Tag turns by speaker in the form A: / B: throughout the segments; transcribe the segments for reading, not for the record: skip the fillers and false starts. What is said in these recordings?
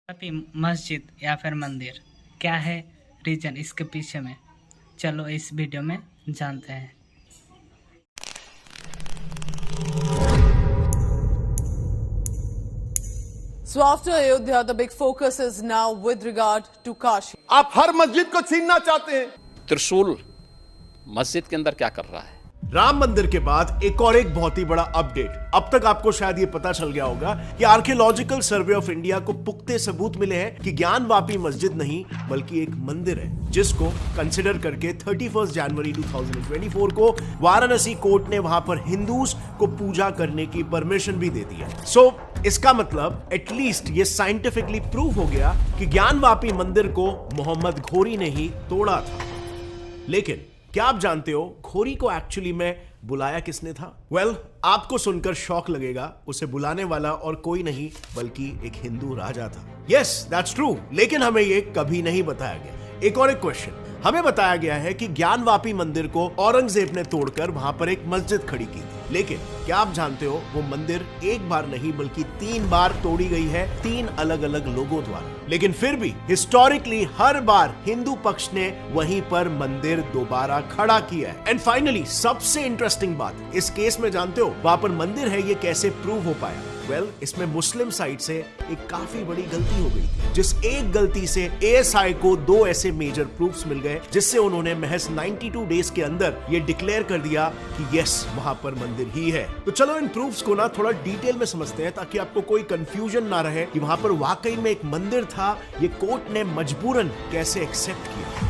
A: वापी मस्जिद या फिर मंदिर, क्या है रीजन इसके पीछे में? चलो इस वीडियो में जानते हैं।
B: So after Ayodhya, the big focus is now with regard to Kashi.
C: आप हर मस्जिद को छीनना चाहते हैं।
D: त्रिशूल मस्जिद के अंदर क्या कर रहा है?
C: राम मंदिर के बाद एक बहुत ही बड़ा अपडेट। अब तक आपको शायद ये पता चल गया होगा कि आर्कियोलॉजिकल सर्वे ऑफ इंडिया को पुख्ते सबूत मिले हैं कि ज्ञानवापी मस्जिद नहीं बल्कि एक मंदिर है, जिसको कंसिडर करके 31 जनवरी 2024 को वाराणसी कोर्ट ने वहां पर हिंदूज को पूजा करने की परमिशन भी दे दी है। सो इसका मतलब एटलीस्ट ये साइंटिफिकली प्रूव हो गया कि ज्ञानवापी मंदिर को मोहम्मद घोरी ने ही तोड़ा था। लेकिन क्या आप जानते हो घोरी को एक्चुअली में बुलाया किसने था? वेल, आपको सुनकर शॉक लगेगा, उसे बुलाने वाला और कोई नहीं बल्कि एक हिंदू राजा था। यस, दैट्स ट्रू, लेकिन हमें ये कभी नहीं बताया गया। एक क्वेश्चन, हमें बताया गया है कि ज्ञानवापी मंदिर को औरंगजेब ने तोड़कर वहां पर एक मस्जिद खड़ी की थी। लेकिन क्या आप जानते हो वो मंदिर एक बार नहीं बल्कि 3 बार तोड़ी गई है 3 अलग अलग लोगों द्वारा। लेकिन फिर भी हिस्टोरिकली हर बार हिंदू पक्ष ने वहीं पर मंदिर दोबारा खड़ा किया है। एंड फाइनली सबसे इंटरेस्टिंग बात इस केस में जानते हो वहां पर मंदिर है ये कैसे प्रूव हो पाया? वेल, इसमें मुस्लिम साइड से एक काफी बड़ी गलती हो गई थी, जिस एक गलती से एएसआई को 2 ऐसे मेजर प्रूफ्स मिल गए जिससे उन्होंने महज 92 डेज के अंदर ये डिक्लेयर कर दिया कि यस, वहां पर मंदिर ही है। तो चलो इन प्रूफ्स को ना थोड़ा डिटेल में समझते हैं ताकि आपको कोई कंफ्यूजन ना रहे कि वहां पर वाकई में एक मंदिर था, ये कोर्ट ने मजबूरन कैसे एक्सेप्ट किया।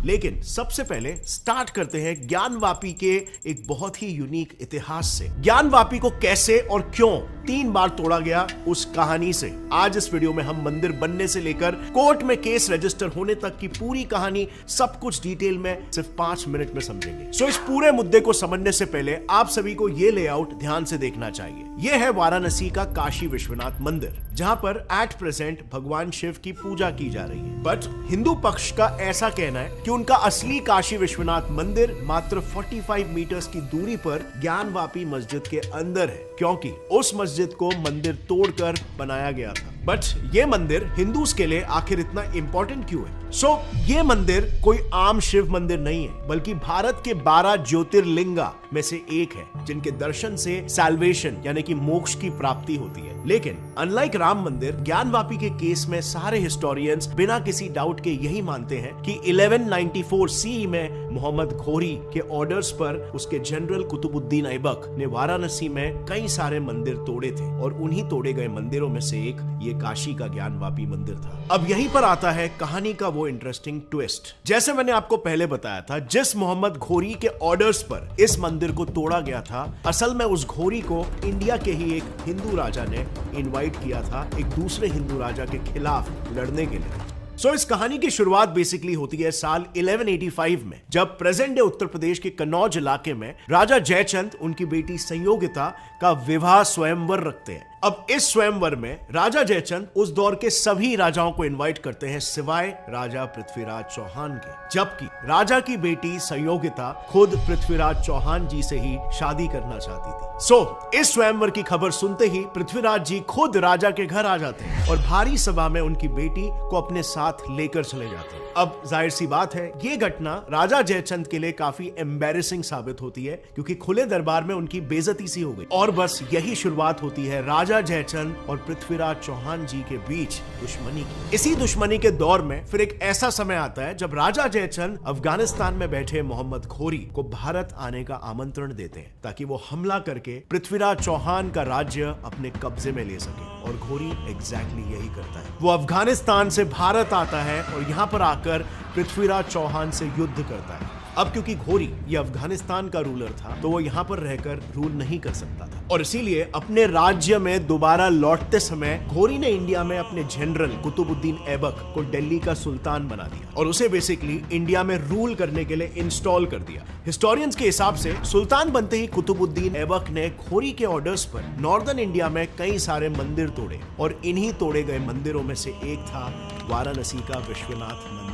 C: लेकिन सबसे पहले स्टार्ट करते हैं ज्ञानवापी के एक बहुत ही यूनिक इतिहास से। ज्ञानवापी को कैसे और क्यों 3 बार तोड़ा गया उस कहानी से आज इस वीडियो में हम मंदिर बनने से लेकर कोर्ट में केस रजिस्टर होने तक की पूरी कहानी सब कुछ डिटेल में सिर्फ 5 मिनट में समझेंगे। सो इस पूरे मुद्दे को समझने से पहले आप सभी को ये लेआउट ध्यान से देखना चाहिए। यह है वाराणसी का काशी विश्वनाथ मंदिर, जहां पर एट प्रेजेंट भगवान शिव की पूजा की जा रही है। बट हिंदू पक्ष का ऐसा कहना है कि उनका असली काशी विश्वनाथ मंदिर मात्र 45 मीटर्स की दूरी पर ज्ञानवापी मस्जिद के अंदर है, क्योंकि उस मस्जिद को मंदिर तोड़कर बनाया गया था। बट ये मंदिर हिंदूज के लिए आखिर इतना इंपॉर्टेंट क्यों है? सो ये मंदिर कोई आम शिव मंदिर नहीं है, बल्कि भारत के 12 ज्योतिर्लिंगा में से एक है, जिनके दर्शन से सैल्वेशन यानी कि मोक्ष की प्राप्ति होती है। लेकिन अनलाइक राम मंदिर, ज्ञानवापी के केस में सारे हिस्टोरियंस बिना किसी डाउट के यही मानते हैं कि 1194 सीई में मोहम्मद घोरी के ऑर्डर्स पर उसके जनरल कुतुबुद्दीन ऐबक ने वाराणसी में कई सारे मंदिर तोड़े थे और उन्हीं तोड़े गए मंदिरों में से एक ये काशी का ज्ञानवापी मंदिर था। अब यहीं पर आता है कहानी का वो इंटरेस्टिंग ट्विस्ट। जैसे मैंने आपको पहले बताया था, जिस मोहम्मद घोरी के ऑर्डर्स पर इस मंदिर को तोड़ा गया था, असल में उस घोरी को इंडिया के ही एक हिंदू राजा ने इनवाइट किया था एक दूसरे हिंदू राजा के खिलाफ लड़ने के लिए। सो इस कहानी की शुरुआत बेसिकली होती है साल 1185 में, जब प्रेजेंट डे उत्तर प्रदेश के कन्नौज इलाके में राजा जयचंद उनकी बेटी संयोगिता का विवाह स्वयंवर रखते हैं। अब इस स्वयंवर में राजा जयचंद उस दौर के सभी राजाओं को इनवाइट करते हैं सिवाय राजा पृथ्वीराज चौहान के, जबकि राजा की बेटी संयोगिता खुद पृथ्वीराज चौहान जी से ही शादी करना चाहती थी। सो इस स्वयंवर की खबर सुनते ही पृथ्वीराज जी खुद राजा के घर आ जाते हैं और भारी सभा में उनकी बेटी को अपने साथ लेकर चले जाते हैं। अब जाहिर सी बात है, ये घटना राजा जयचंद के लिए काफी एम्बैरेसिंग साबित होती है, क्योंकि खुले दरबार में उनकी बेइज्जती सी हो गई। और बस यही शुरुआत होती है राजा जयचंद और पृथ्वीराज चौहान जी के बीच दुश्मनी की। इसी दुश्मनी के दौर में फिर एक ऐसा समय आता है जब राजा जयचंद अफगानिस्तान में बैठे मोहम्मद घोरी को भारत आने का आमंत्रण देते हैं ताकि वो हमला करके पृथ्वीराज चौहान का राज्य अपने कब्जे में ले सके। और घोरी एग्जैक्टली यही करता है। वो अफगानिस्तान से भारत आता है और यहाँ पर आकर पृथ्वीराज चौहान से युद्ध करता है। अब क्योंकि घोरी ये अफगानिस्तान का रूलर था, तो वो यहाँ पर रहकर रूल नहीं कर सकता था और इसीलिए अपने राज्य में दोबारा लौटते समय घोरी ने इंडिया में अपने जनरल कुतुबुद्दीन ऐबक को दिल्ली का सुल्तान बना दिया और उसे बेसिकली इंडिया में रूल करने के लिए इंस्टॉल कर दिया। हिस्टोरियंस के हिसाब से सुल्तान बनते ही कुतुबुद्दीन ऐबक ने घोरी के ऑर्डर्स पर नॉर्दर्न इंडिया में कई सारे मंदिर तोड़े और इन्हीं तोड़े गए मंदिरों में से एक था वाराणसी का विश्वनाथ मंदिर।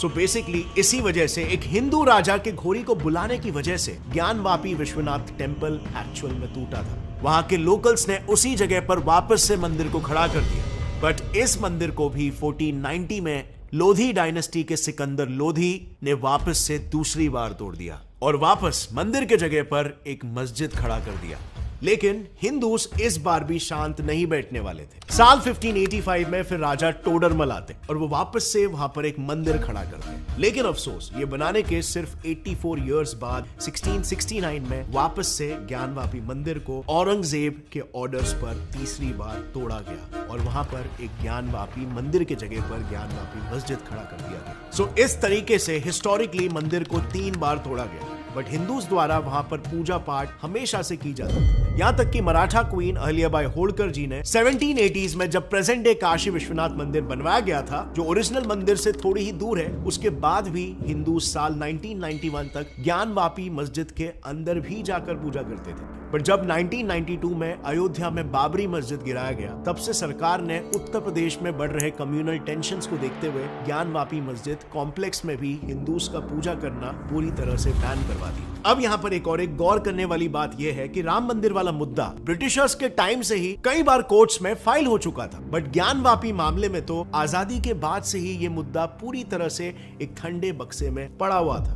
C: सो बेसिकली इसी वजह से एक हिंदू राजा के घोरी को बुलाने की वजह से ज्ञानवापी विश्वनाथ टेम्पल एक्चुअल में टूटा था। वहां के लोकल्स ने उसी जगह पर वापस से मंदिर को खड़ा कर दिया। बट इस मंदिर को भी 1490 में लोधी डायनेस्टी के सिकंदर लोधी ने वापस से दूसरी बार तोड़ दिया और वापस मंदिर के जगह पर एक मस्जिद खड़ा कर दिया। लेकिन हिंदूस इस बार भी शांत नहीं बैठने वाले थे। साल 1585 में फिर राजा टोडरमल आते और वो वापस से वहां पर एक मंदिर खड़ा करते। लेकिन अफसोस, ये बनाने के सिर्फ 84 इयर्स बाद 1669 में वापस से ज्ञानवापी मंदिर को औरंगजेब के ऑर्डर्स पर तीसरी बार तोड़ा गया और वहां पर एक ज्ञानवापी मंदिर के जगह पर ज्ञानवापी मस्जिद खड़ा कर दिया गया। सो इस तरीके से हिस्टोरिकली मंदिर को 3 बार तोड़ा गया, बट हिंदूज द्वारा वहां पर पूजा पाठ हमेशा से की जाती थी। यहां तक कि मराठा क्वीन अहिल्याबाई होलकर जी ने 1780s में जब प्रेजेंट डे काशी विश्वनाथ मंदिर बनवाया गया था, जो ओरिजिनल मंदिर से थोड़ी ही दूर है, उसके बाद भी हिंदू साल 1991 तक ज्ञानवापी मस्जिद के अंदर भी जाकर पूजा करते थे। बट जब 1992 में अयोध्या में बाबरी मस्जिद गिराया गया, तब से सरकार ने उत्तर प्रदेश में बढ़ रहे कम्युनल टेंशंस को देखते हुए ज्ञानवापी मस्जिद कॉम्प्लेक्स में भी हिंदूस का पूजा करना पूरी तरह से बैन करवा दी। अब यहाँ पर एक और गौर करने वाली बात यह है कि राम मंदिर वाला मुद्दा ब्रिटिशर्स के टाइम से ही कई बार कोर्ट्स में फाइल हो चुका था, बट ज्ञानवापी मामले में तो आजादी के बाद से ही ये मुद्दा पूरी तरह से एक ठंडे बक्से में पड़ा हुआ था।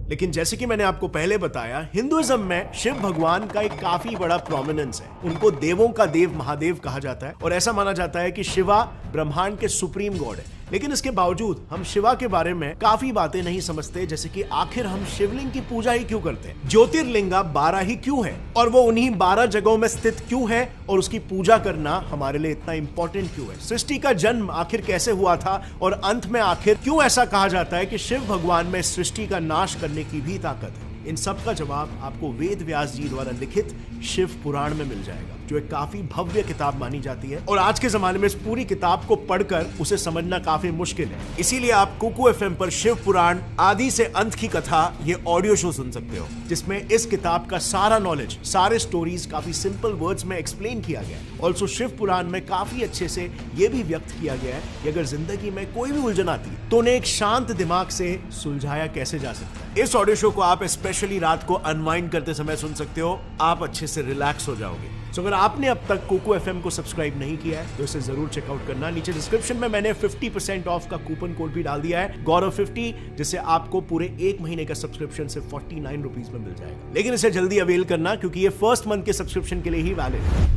C: लेकिन जैसे कि मैंने आपको पहले बताया, हिंदुइज्म में शिव भगवान का एक काफी बड़ा प्रोमिनेंस है। उनको देवों का देव महादेव कहा जाता है और ऐसा माना जाता है कि शिवा ब्रह्मांड के सुप्रीम गॉड है। लेकिन इसके बावजूद हम शिवा के बारे में काफी बातें नहीं समझते, जैसे कि आखिर हम शिवलिंग की पूजा ही क्यों करते हैं, ज्योतिर्लिंगा 12 ही क्यों है और वो उन्हीं 12 जगहों में स्थित क्यों है और उसकी पूजा करना हमारे लिए इतना इंपॉर्टेंट क्यों है, सृष्टि का जन्म आखिर कैसे हुआ था और अंत में आखिर क्यों ऐसा कहा जाता है कि शिव भगवान में सृष्टि का नाश करने की भी ताकत है। इन सब का जवाब आपको वेद व्यास जी द्वारा लिखित शिव पुराण में मिल जाएगा, जो एक काफी भव्य किताब मानी जाती है और आज के जमाने में इस पूरी किताब को पढ़कर उसे समझना काफी मुश्किल है। इसीलिए आप कुकू एफएम पर शिव पुराण आदि से अंत की कथा ये ऑडियो शो सुन सकते हो, जिसमें इस किताब का सारा नॉलेज, सारे स्टोरीज काफी सिंपल वर्ड्स में एक्सप्लेन किया गया है। ऑल्सो शिव पुराण में काफी अच्छे से ये भी व्यक्त किया गया है कि अगर जिंदगी में कोई भी उलझन आती तो उन्हें एक शांत दिमाग से सुलझाया कैसे जा सकता है। इस ऑडियो शो को आप स्पेशली रात को अनवाइंड करते समय सुन सकते हो, आप अच्छे से रिलैक्स हो जाओगे। तो अगर आपने अब तक कुकू एफएम को सब्सक्राइब नहीं किया है तो इसे जरूर चेकआउट करना। नीचे डिस्क्रिप्शन में मैंने 50% ऑफ का कूपन कोड भी डाल दिया है, गौरव50, जिससे आपको पूरे 1 महीने का सब्सक्रिप्शन सिर्फ 49 रुपीज में मिल जाएगा। लेकिन इसे जल्दी अवेल करना, क्योंकि ये फर्स्ट मंथ के सब्सक्रिप्शन के लिए ही वैलिड है।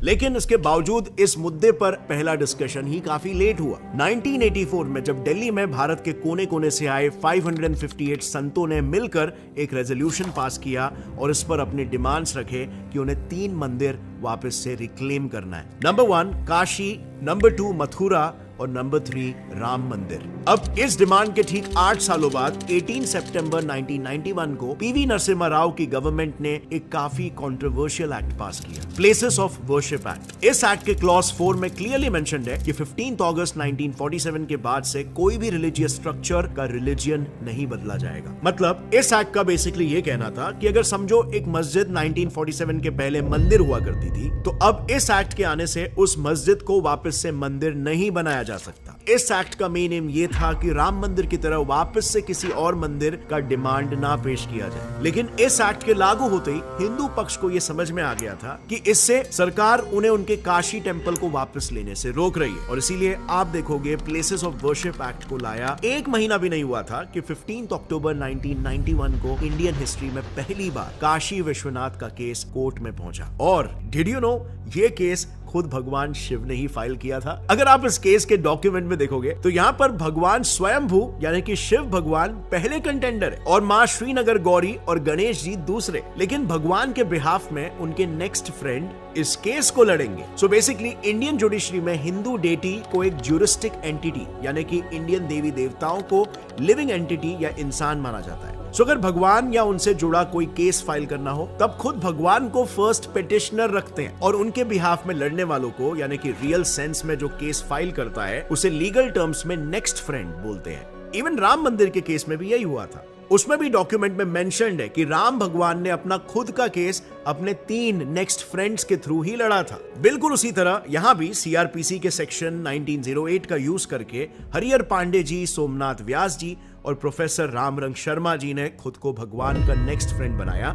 C: लेकिन इसके बावजूद इस मुद्दे पर पहला डिस्कशन ही काफी लेट हुआ। 1984 में जब दिल्ली में भारत के कोने कोने से आए 558 संतों ने मिलकर एक रेजोल्यूशन पास किया और इस पर अपने डिमांड्स रखे कि उन्हें 3 मंदिर वापस से रिक्लेम करना है। नंबर 1 काशी, नंबर 2 मथुरा और नंबर 3 राम मंदिर। अब इस डिमांड के ठीक 8 सालों बाद 18 सितंबर 1991 को पीवी नरसिम्हा राव की गवर्नमेंट ने एक काफी कंट्रोवर्शियल एक्ट पास किया, प्लेसेस ऑफ वर्शिप एक्ट। इस एक्ट के क्लॉज 4 में क्लियरली मेंशन्ड है कि 15 अगस्त 1947 के बाद से कोई भी रिलीजियस स्ट्रक्चर का रिलीजियन नहीं बदला जाएगा। मतलब इस एक्ट का बेसिकली ये कहना था कि अगर समझो एक मस्जिद 1947 के पहले मंदिर हुआ करती थी, तो अब इस एक्ट के आने से उस मस्जिद को वापस से मंदिर नहीं बनाया जा सकता। इस एक्ट का मेन एम ये था कि राम मंदिर की तरह वापस से किसी और मंदिर का डिमांड ना पेश किया जाए। लेकिन इस एक्ट के लागू होते ही हिंदू पक्ष को यह समझ में आ गया था कि इससे सरकार उन्हें उनके काशी टेम्पल को वापस लेने से रोक रही है, और इसीलिए आप देखोगे प्लेसेस ऑफ वर्शिप एक्ट को लाया 1 महीना भी नहीं हुआ था कि 15 अक्टूबर 1991 को इंडियन हिस्ट्री में पहली बार काशी विश्वनाथ का केस कोर्ट में पहुंचा। और डिड यू नो, ये केस खुद भगवान शिव ने ही फाइल किया था। अगर आप इस केस के डॉक्यूमेंट में देखोगे तो यहाँ पर भगवान स्वयंभू यानी कि शिव भगवान पहले कंटेंडर है और माँ श्रीनगर गौरी और गणेश जी दूसरे। लेकिन भगवान के बिहाफ में उनके नेक्स्ट फ्रेंड इस केस को लड़ेंगे। सो बेसिकली इंडियन जुडिशरी में हिंदू डेटी को एक ज्यूरिस्टिक एंटिटी यानी कि इंडियन देवी देवताओं को लिविंग एंटिटी या इंसान माना जाता है। सो अगर भगवान या उनसे जुड़ा कोई केस फाइल करना हो तब खुद भगवान को फर्स्ट पिटिशनर रखते हैं और उनके बिहाफ में लड़ने वालों को यानी कि रियल सेंस में जो केस फाइल करता है उसे लीगल टर्म्स में नेक्स्ट फ्रेंड बोलते हैं। इवन राम मंदिर के केस में भी यही हुआ था। उसमें भी डॉक्यूमेंट में मेंशन्ड है कि राम भगवान ने अपना खुद का केस अपने 3 नेक्स्ट फ्रेंड्स के थ्रू ही लड़ा था। बिल्कुल उसी तरह यहां भी सीआरपीसी के सेक्शन 1908 का यूज करके हरिहर पांडे जी, सोमनाथ व्यास जी और प्रोफेसर रामरंग शर्मा जी ने खुद को भगवान का नेक्स्ट फ्रेंड बनाया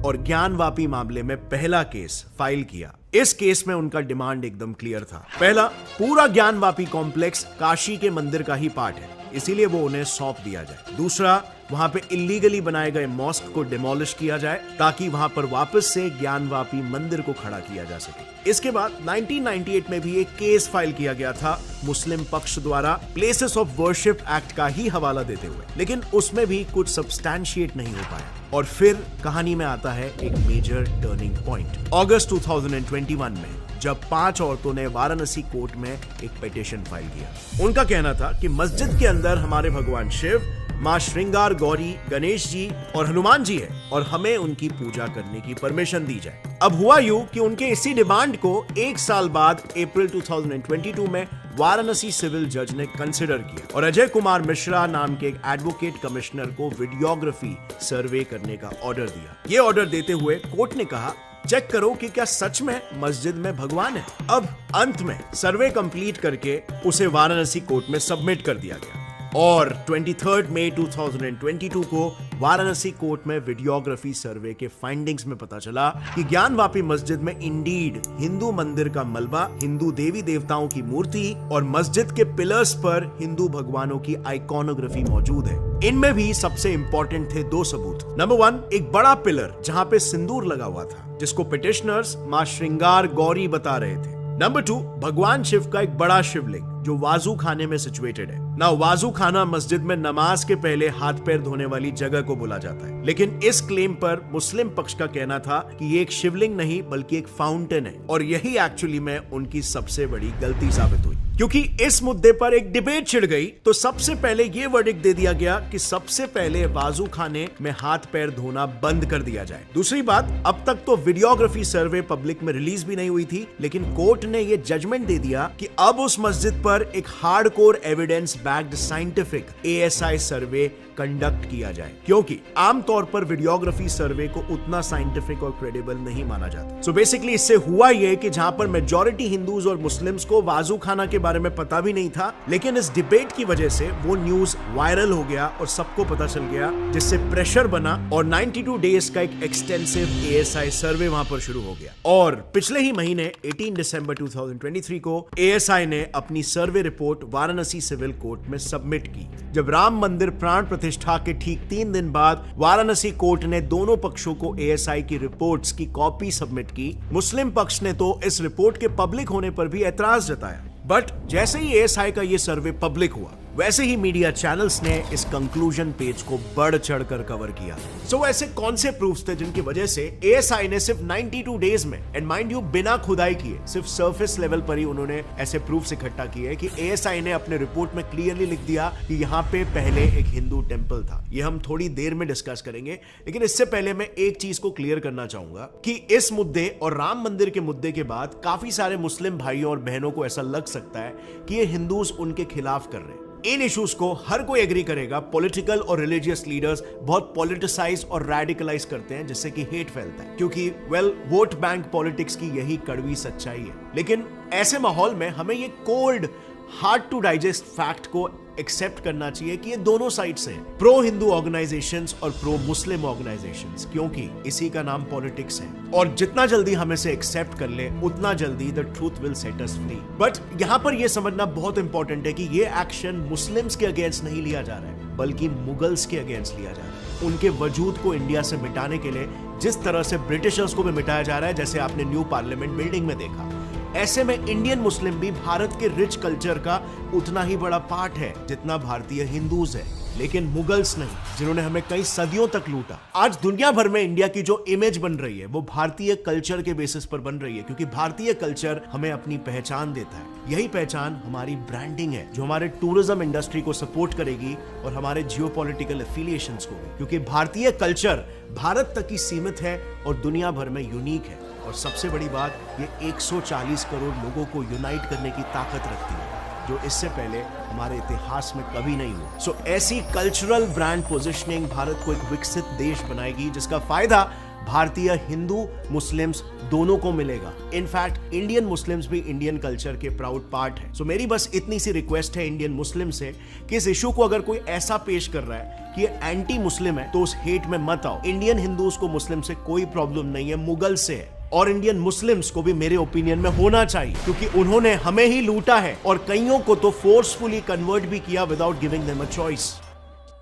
C: और ज्ञानवापी मामले में पहला केस फाइल किया। इस केस में उनका डिमांड एकदम क्लियर था। पहला, पूरा ज्ञानवापी कॉम्प्लेक्स काशी के मंदिर का ही पार्ट है, इसीलिए वो उन्हें सौंप दिया जाए। दूसरा, वहां पे इलीगली बनाए गए मॉस्क को डिमोलिश किया जाए ताकि वहां पर वापस से ज्ञानवापी मंदिर को खड़ा किया जा सके। इसके बाद 1998 में भी एक केस फाइल किया गया था मुस्लिम पक्ष द्वारा प्लेसेस ऑफ वर्शिप एक्ट का ही हवाला देते हुए, लेकिन उसमें भी कुछ सब्सटैंशिएट नहीं हो पाया। और फिर कहानी में आता है एक मेजर टर्निंग पॉइंट। अगस्त 2021 में जब 5 औरतों ने वाराणसी कोर्ट में एक पिटीशन फाइल किया। उनका कहना था कि मस्जिद के अंदर हमारे भगवान शिव, मां श्रृंगार गौरी, गणेश जी और हनुमान जी है और हमें उनकी पूजा करने की परमिशन दी जाए। अब हुआ यूं कि उनके इसी डिमांड को 1 साल बाद अप्रैल 2022 में वाराणसी सिविल जज ने कंसिडर किया और अजय कुमार मिश्रा नाम के एक एडवोकेट कमिश्नर को वीडियोग्राफी सर्वे करने का ऑर्डर दिया। ये ऑर्डर देते हुए कोर्ट ने कहा, चेक करो कि क्या सच में मस्जिद में भगवान है। अब अंत में सर्वे कंप्लीट करके उसे वाराणसी कोर्ट में सबमिट कर दिया गया और 23 मई 2022 को वाराणसी कोर्ट में वीडियोग्राफी सर्वे के फाइंडिंग्स में पता चला कि ज्ञानवापी मस्जिद में इंडीड हिंदू मंदिर का मलबा, हिंदू देवी देवताओं की मूर्ति और मस्जिद के पिलर्स पर हिंदू भगवानों की आइकॉनोग्राफी मौजूद है। इनमें भी सबसे इंपॉर्टेंट थे 2 सबूत। नंबर 1, एक बड़ा पिलर जहां पे सिंदूर लगा हुआ था, जिसको पिटिशनर्स मां श्रृंगार गौरी बता रहे थे। नंबर 2, भगवान शिव का एक बड़ा शिवलिंग जो वाजू खाने में सिचुएटेड है। ना वाजू खाना मस्जिद में नमाज के पहले हाथ पैर धोने वाली जगह को बोला जाता है, लेकिन इस क्लेम पर मुस्लिम पक्ष का कहना था कि ये एक शिवलिंग नहीं बल्कि एक फाउंटेन है और यही एक्चुअली में उनकी सबसे बड़ी गलती साबित हुई। क्योंकि इस मुद्दे पर एक डिबेट छिड़ गई तो सबसे पहले ये वर्डिक्ट दे दिया गया कि सबसे पहले वाजू खाने में हाथ पैर धोना बंद कर दिया जाए। दूसरी बात, अब तक तो वीडियोग्राफी सर्वे पब्लिक में रिलीज भी नहीं हुई थी, लेकिन कोर्ट ने ये जजमेंट दे दिया कि अब उस मस्जिद पर एक hardcore evidence backed scientific ASI survey conduct किया जाए, क्योंकि आमतौर पर वीडियोग्राफी सर्वे को उतना साइंटिफिक और क्रेडिबल नहीं माना जाता। सो बेसिकली इससे हुआ यह कि जहां पर मेजॉरिटी हिंदूज और मुस्लिम्स को वाजू खाना के बारे में पता भी नहीं था, लेकिन इस डिबेट की वजह से वो न्यूज वायरल हो गया और सबको पता चल गया, जिससे प्रेशर बना और 92 डेज का एक एक्सटेंसिव ASI सर्वे वहां पर शुरू हो गया। और पिछले ही महीने 18 दिसंबर 2023 को ASI ने अपनी survey report Varanasi civil court में सबमिट की। जब राम मंदिर प्राण प्रतिष्ठा के ठीक 3 दिन बाद वाराणसी कोर्ट ने दोनों पक्षों को ASI की रिपोर्ट्स की कॉपी सबमिट की, मुस्लिम पक्ष ने तो इस रिपोर्ट के पब्लिक होने पर भी ऐतराज जताया। बट जैसे ही ASI का ये सर्वे पब्लिक हुआ, वैसे ही मीडिया चैनल्स ने इस कंक्लूजन पेज को बढ़ चढ़कर कवर किया। सो ऐसे कौन से प्रूफ्स थे जिनकी वजह से ASI ने सिर्फ 92 डेज में, एंड माइंड यू बिना खुदाई किए, सिर्फ सरफेस लेवल पर ही उन्होंने ऐसे प्रूफ्स इकट्ठा किए कि ASI ने अपने रिपोर्ट में क्लियरली लिख दिया कि यहाँ पे पहले एक हिंदू टेंपल था। ये हम थोड़ी देर में डिस्कस करेंगे, लेकिन इससे पहले मैं एक चीज को क्लियर करना चाहूंगा कि इस मुद्दे और राम मंदिर के मुद्दे के बाद काफी सारे मुस्लिम भाइयों और बहनों को ऐसा लग सकता है कि ये हिंदूज उनके खिलाफ कर रहे हैं। इन इश्यूज को हर कोई एग्री करेगा, पॉलिटिकल और रिलीजियस लीडर्स बहुत पॉलिटिसाइज और रेडिकलाइज करते हैं, जिससे कि हेट फैलता है, क्योंकि वोट बैंक पॉलिटिक्स की यही कड़वी सच्चाई है। लेकिन ऐसे माहौल में हमें ये cold hard to digest fact को एक्सेप्ट करना चाहिए कि ये दोनों साइड से हैं, प्रो हिंदू ऑर्गेनाइजेशंस और प्रो मुस्लिम ऑर्गेनाइजेशंस, क्योंकि इसी का नाम पॉलिटिक्स है। और जितना जल्दी हम इसे एक्सेप्ट कर ले, उतना जल्दी the truth will set us free. But यहां पर यह समझना बहुत इंपॉर्टेंट है कि ये एक्शन मुस्लिम्स के अगेंस्ट नहीं लिया जा रहा है, बल्कि मुगल्स के अगेंस्ट लिया जा रहा है। उनके वजूद को इंडिया से मिटाने के लिए जिस तरह से ब्रिटिशर्स को भी मिटाया जा रहा है, जैसे आपने न्यू पार्लियामेंट बिल्डिंग में देखा, ऐसे में इंडियन मुस्लिम भी भारत के रिच कल्चर का उतना ही बड़ा पार्ट है जितना भारतीय हिंदूज है, लेकिन मुगल्स नहीं, जिन्होंने हमें कई सदियों तक लूटा। आज दुनिया भर में इंडिया की जो इमेज बन रही है वो भारतीय कल्चर के बेसिस पर बन रही है, क्योंकि भारतीय कल्चर हमें अपनी पहचान देता है। यही पहचान हमारी ब्रांडिंग है, जो हमारे टूरिज्म इंडस्ट्री को सपोर्ट करेगी और हमारे जियोपॉलिटिकल एफिलिएशंस को भी, क्योंकि भारतीय कल्चर भारत तक ही सीमित है और दुनिया भर में यूनिक है। और सबसे बड़ी बात, ये 140 करोड़ लोगों को यूनाइट करने की ताकत रखती है, जो इससे पहले हमारे इतिहास में कभी नहीं हुआ। सो ऐसी कल्चरल ब्रांड पोजिशनिंग भारत को एक विकसित देश बनाएगी, जिसका फायदा भारतीय हिंदू मुस्लिम्स दोनों को मिलेगा। इनफैक्ट इंडियन मुस्लिम्स भी इंडियन कल्चर के प्राउड पार्ट है। सो मेरी बस इतनी सी रिक्वेस्ट है इंडियन मुस्लिम से कि इस इशू को अगर कोई ऐसा पेश कर रहा है कि ये एंटी मुस्लिम है, तो उस हेट में मत आओ। इंडियन हिंदूज को मुस्लिम से कोई प्रॉब्लम नहीं है, मुगल से है। और इंडियन मुस्लिम्स को भी मेरे ओपिनियन में होना चाहिए, क्योंकि उन्होंने हमें ही लूटा है और कईयों को तो फोर्सफुली कन्वर्ट भी किया without giving them a choice.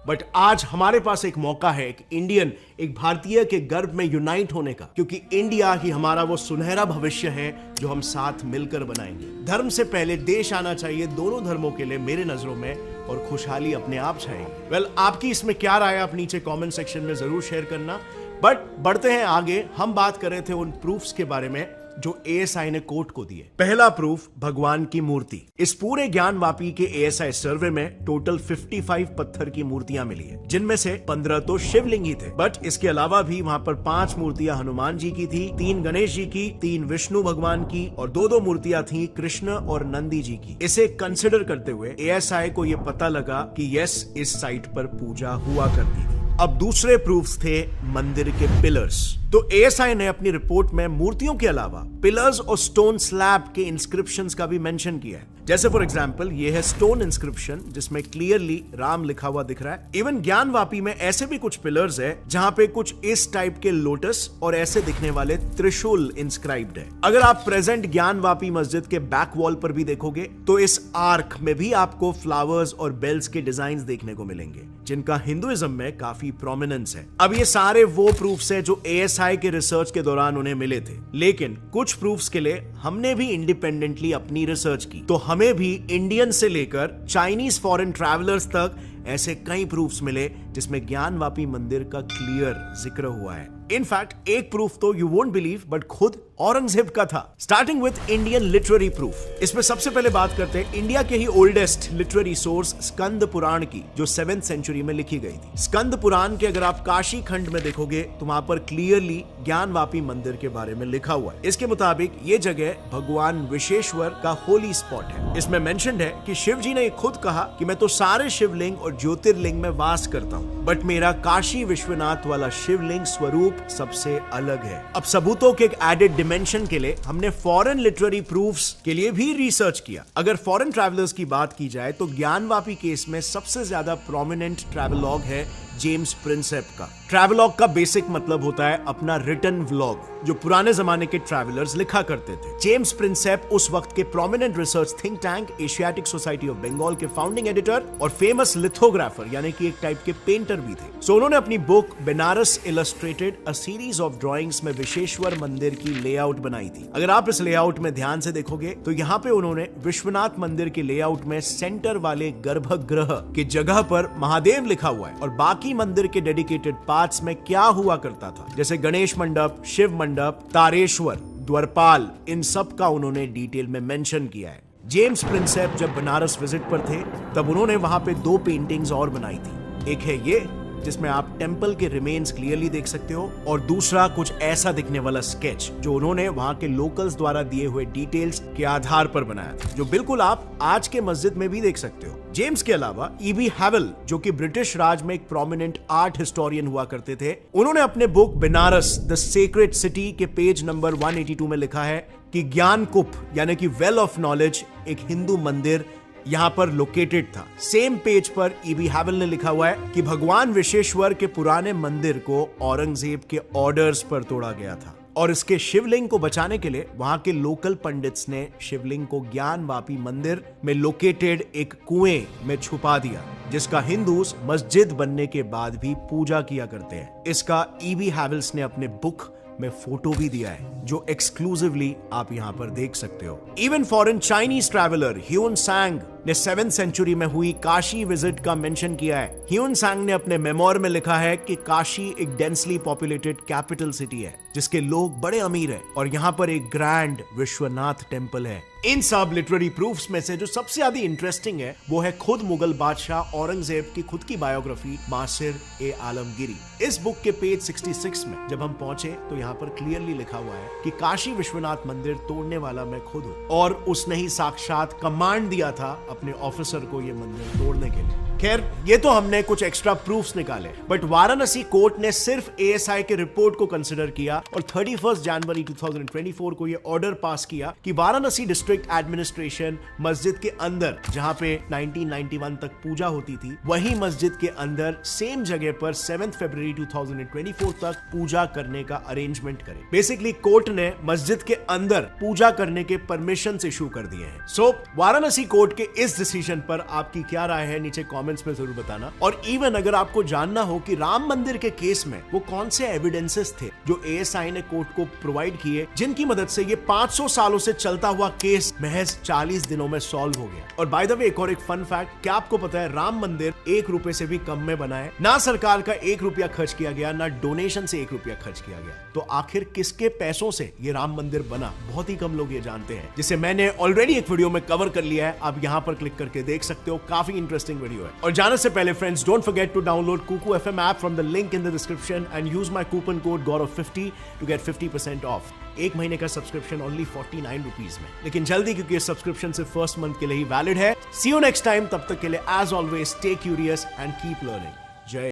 C: But आज हमारे पास एक मौका है एक इंडियन, एक भारतीय के गर्व में यूनाइट होने का, क्योंकि इंडिया ही हमारा वो सुनहरा भविष्य है जो हम साथ मिलकर बनाएंगे। धर्म से पहले देश आना चाहिए दोनों धर्मों के लिए मेरे नजरों में, और खुशहाली अपने आप छाएगी। वेल, आपकी इसमें क्या राय है आप नीचे कमेंट सेक्शन में जरूर शेयर करना। बट बढ़ते हैं आगे, हम बात कर रहे थे उन प्रूफ्स के बारे में जो एएसआई ने कोर्ट को दिए। पहला प्रूफ, भगवान की मूर्ति। इस पूरे ज्ञानवापी के एएसआई सर्वे में टोटल 55 पत्थर की मूर्तियां मिली है, जिनमें से 15 तो शिवलिंग ही थे। बट इसके अलावा भी वहां पर 5 मूर्तियां हनुमान जी की थी, 3 गणेश जी की, 3 विष्णु भगवान की और 2 मूर्तियां थी कृष्ण और नंदी जी की। इसे कंसिडर करते हुए एएसआई को यह पता लगा कि यस, इस साइट पर पूजा हुआ करती थी। अब दूसरे प्रूफ्स थे मंदिर के पिलर्स। तो एएसआई ने अपनी रिपोर्ट में मूर्तियों के अलावा पिलर्स और स्टोन स्लैब के इंस्क्रिप्शंस का भी मेंशन किया है। जैसे फॉर एग्जांपल ये है स्टोन इंस्क्रिप्शन जिसमें क्लियरली राम लिखा हुआ दिख रहा है। इवन ज्ञानवापी में ऐसे भी कुछ पिलर्स है जहां पे कुछ इस टाइप के लोटस और ऐसे दिखने वाले त्रिशूल इंस्क्राइब्ड है। अगर आप प्रेजेंट ज्ञानवापी मस्जिद के बैक वॉल पर भी देखोगे तो इस आर्क में भी आपको फ्लावर्स और बेल्स के डिजाइन देखने को मिलेंगे, जिनका हिंदुइज्म में काफी प्रोमिनेंस है। अब ये सारे वो प्रूफ्स है जो एएसआई के रिसर्च के दौरान उन्हें मिले थे, लेकिन कुछ प्रूफ्स के लिए हमने भी इंडिपेंडेंटली अपनी रिसर्च की। तो हमें भी इंडियन से लेकर चाइनीज फॉरेन ट्रैवलर्स तक ऐसे कई प्रूफ्स मिले जिसमें ज्ञानवापी मंदिर का क्लियर जिक्र हुआ है। इनफैक्ट एक प्रूफ तो यू वोंट बिलीव बट खुद औरंगजेब का था। Starting with Indian literary proof. इसमें सबसे पहले बात करते हैं इंडिया के ही oldest literary source Skanda Purana की, जो 7th सेंचुरी में लिखी गई थी। स्कंद पुराण के अगर आप काशी खंड में देखोगे तो वहां पर क्लियरली ज्ञानवापी मंदिर के बारे में लिखा हुआ है। इसके मुताबिक ये जगह भगवान विश्वेश्वर का होली स्पॉट है। इसमें मेंशन्ड है कि शिव जी ने खुद कहा कि मैं तो सारे शिवलिंग और ज्योतिर्लिंग में वास करता हूँ, बट मेरा काशी विश्वनाथ वाला शिवलिंग स्वरूप सबसे अलग है। अब सबूतों के एक एडेड डिमेंशन के लिए हमने फॉरेन लिटरेरी प्रूफ्स के लिए भी रिसर्च किया। अगर फॉरेन ट्रैवलर्स की बात की जाए तो ज्ञानवापी केस में सबसे ज्यादा प्रोमिनेंट ट्रैवलॉग है जेम्स प्रिंसेप का। ट्रैवलॉग का बेसिक मतलब होता है अपना रिटन व्लॉग, जो पुराने जमाने के ट्रैवलर्स लिखा करते थे। जेम्स प्रिंसेप उस वक्त के prominent research think tank Asiatic Society of Bengal के फाउंडिंग एडिटर और फेमस लिथोग्राफर यानी कि एक टाइप के पेंटर भी थे। सो उन्होंने अपनी book Banaras illustrated a series of drawings में विश्वेश्वर मंदिर की लेआउट बनाई थी। अगर आप इस लेआउट में ध्यान से देखोगे तो यहाँ पे उन्होंने विश्वनाथ मंदिर के लेआउट में सेंटर वाले गर्भगृह की जगह पर महादेव लिखा हुआ है, और बाकी मंदिर के डेडिकेटेड पार्ट्स में क्या हुआ करता था, जैसे गणेश मंडप, शिव मंडप, तारेश्वर, द्वारपाल, इन सब का उन्होंने डिटेल में मेंशन किया है। जेम्स प्रिंसेप जब बनारस विजिट पर थे तब उन्होंने वहां पे 2 पेंटिंग्स और बनाई थी। एक है ये जिसमें आप टेंपल के रिमेन्स क्लियरली देख सकते हो, और दूसरा कुछ ऐसा दिखने वाला स्केच जो उन्होंने वहां के लोकल्स द्वारा दिए हुए डिटेल्स के आधार पर बनाया था, जो बिल्कुल आप आज के मस्जिद में भी देख सकते हो। जेम्स के अलावा ईबी हैवल, जो कि ब्रिटिश राज में एक प्रोमिनेंट आर्ट हिस्टोरियन हुआ करते थे, उन्होंने अपने book Banaras the sacred city के पेज नंबर 182 में लिखा है कि ज्ञानकूप यानी कि वेल ऑफ नॉलेज एक हिंदू मंदिर यहां पर लोकेटेड था। सेम पेज पर ईबी हैवल ने लिखा हुआ है कि भगवान विश्वेश्वर के पुराने मंदिर को औरंगजेब के ऑर्डर्स पर तोड़ा गया था, और इसके शिवलिंग को बचाने के लिए वहां के लोकल पंडित्स ने शिवलिंग को ज्ञानवापी मंदिर में लोकेटेड एक कुएं में छुपा दिया, जिसका हिंदूस मस्जिद बनने के बाद भी पूजा किया करते हैं। इसका ईबी हैवल्स ने अपने बुक में फोटो भी दिया है, जो एक्सक्लूसिवली आप यहां पर देख सकते हो। Even foreign Chinese traveller Hyun सांग ने 7th सेंचुरी में हुई काशी विजिट का मेंशन किया है। ह्यून सांग ने अपने मेमोर में लिखा है कि काशी एक डेंसली पॉपुलेटेड कैपिटल सिटी है, जिसके लोग बड़े अमीर हैं, और यहाँ पर एक ग्रैंड विश्वनाथ टेंपल है। इन सब लिटरेरी प्रूफ्स में से जो सबसे ज्यादा इंटरेस्टिंग है वो है खुद मुगल बादशाह औरंगजेब की खुद की बायोग्राफी नासिर ए आलमगीरी। इस बुक के पेज 66 में जब हम पहुंचे तो यहाँ पर क्लियरली लिखा हुआ है कि काशी विश्वनाथ मंदिर तोड़ने वाला मैं खुद हूँ, और उसने ही साक्षात कमांड दिया था अपने ऑफिसर को ये मंदिर तोड़ने के लिए। खैर ये तो हमने कुछ एक्स्ट्रा प्रूफ्स निकाले, बट वाराणसी कोर्ट ने सिर्फ ASI के रिपोर्ट को कंसिडर किया और 31 जनवरी 2024 को ये ऑर्डर पास किया कि वाराणसी डिस्ट्रिक्ट एडमिनिस्ट्रेशन मस्जिद के अंदर, जहां पे 1991 तक पूजा होती थी, वही मस्जिद के अंदर सेम जगह पर 7 फरवरी 2024 तक पूजा करने का अरेंजमेंट करे। बेसिकली कोर्ट ने मस्जिद के अंदर पूजा करने के परमिशन इशू कर दिए हैं। सो वाराणसी कोर्ट के इस डिसीजन पर आपकी क्या राय है, नीचे कमेंट्स में जरूर बताना। और इवन अगर आपको जानना हो कि राम मंदिर के केस में वो कौन से एविडेंसेस थे जो ASI ने कोर्ट को प्रोवाइड किए, जिनकी मदद से ये 500 सालों से चलता हुआ केस महज 40 दिनों में सॉल्व हो गया। और बाय द वे एक और एक फन फैक्ट, क्या आपको पता है राम मंदिर 1 रुपए से भी कम में बना है। ना सरकार का 1 रुपया खर्च किया गया, ना डोनेशन से 1 रुपया खर्च किया गया। तो आखिर किसके पैसों से ये राम मंदिर बना, बहुत ही कम लोग ये जानते हैं, जिसे मैंने ऑलरेडी एक वीडियो में कवर कर लिया है। आप यहां पर क्लिक करके देख सकते हो, काफी इंटरेस्टिंग वीडियो है। और जाने से पहले friends, don't forget to download Kuku FM app from the link in the description and use my coupon code GAURAV50 to get 50% off. 1 महीने का सब्सक्रिप्शन ओनली 49 रुपीज में, लेकिन जल्दी, क्योंकि ये सब्सक्रिप्शन सिर्फ फर्स्ट मंथ के लिए ही वैलिड है। सी यू नेक्स्ट टाइम, तब तक के लिए as always stay curious and keep learning.